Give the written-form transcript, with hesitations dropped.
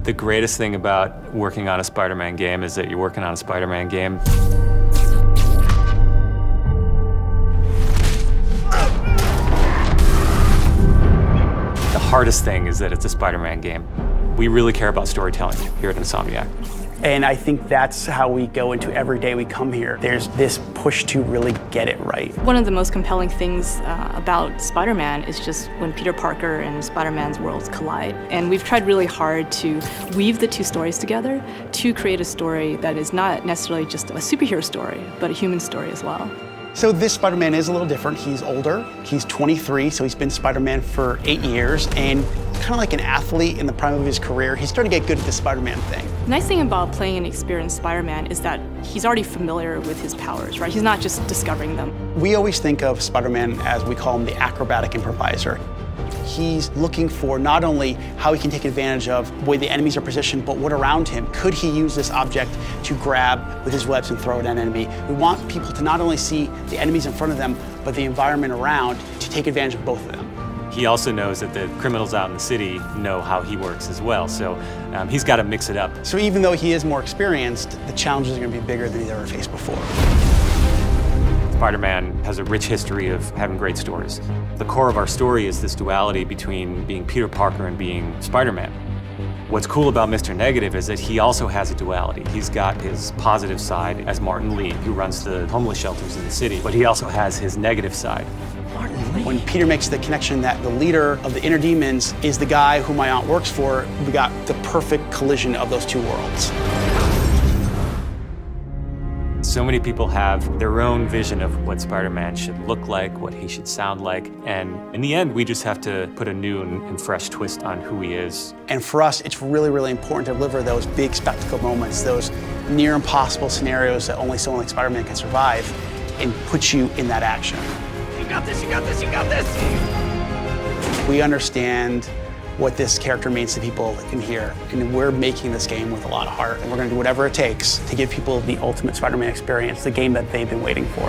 The greatest thing about working on a Spider-Man game is that you're working on a Spider-Man game. The hardest thing is that it's a Spider-Man game. We really care about storytelling here at Insomniac. And I think that's how we go into every day we come here. There's this push to really get it right. One of the most compelling things about Spider-Man is just when Peter Parker and Spider-Man's worlds collide. And we've tried really hard to weave the two stories together to create a story that is not necessarily just a superhero story, but a human story as well. So this Spider-Man is a little different. He's older, he's 23, so he's been Spider-Man for 8 years, and kind of like an athlete in the prime of his career, he's starting to get good at the Spider-Man thing. The nice thing about playing an experienced Spider-Man is that he's already familiar with his powers, right? He's not just discovering them. We always think of Spider-Man as, we call him, the acrobatic improviser. He's looking for not only how he can take advantage of the way the enemies are positioned, but what around him. Could he use this object to grab with his webs and throw at an enemy? We want people to not only see the enemies in front of them, but the environment around, to take advantage of both of them. He also knows that the criminals out in the city know how he works as well, so he's got to mix it up. So even though he is more experienced, the challenges are going to be bigger than he's ever faced before. Spider-Man has a rich history of having great stories. The core of our story is this duality between being Peter Parker and being Spider-Man. What's cool about Mr. Negative is that he also has a duality. He's got his positive side as Martin Lee, who runs the homeless shelters in the city, but he also has his negative side. When Peter makes the connection that the leader of the inner demons is the guy who my aunt works for, we got the perfect collision of those two worlds. So many people have their own vision of what Spider-Man should look like, what he should sound like, and in the end, we just have to put a new and fresh twist on who he is. And for us, it's really, really important to deliver those big spectacle moments, those near impossible scenarios that only someone like Spider-Man can survive, and put you in that action. You got this, you got this, you got this! We understand what this character means to people in here, and we're making this game with a lot of heart, and we're going to do whatever it takes to give people the ultimate Spider-Man experience, the game that they've been waiting for.